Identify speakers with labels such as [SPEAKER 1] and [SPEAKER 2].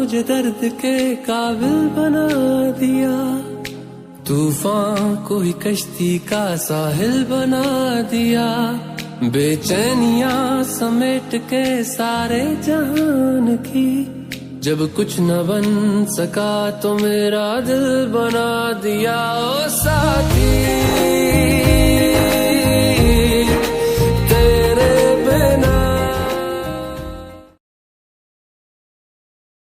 [SPEAKER 1] मुझे दर्द के काबिल बना दिया। तूफान को ही कश्ती का साहिल बना दिया। बेचैनियां समेट के सारे जहान की, जब कुछ न बन सका तो मेरा दिल बना दिया। ओ साथी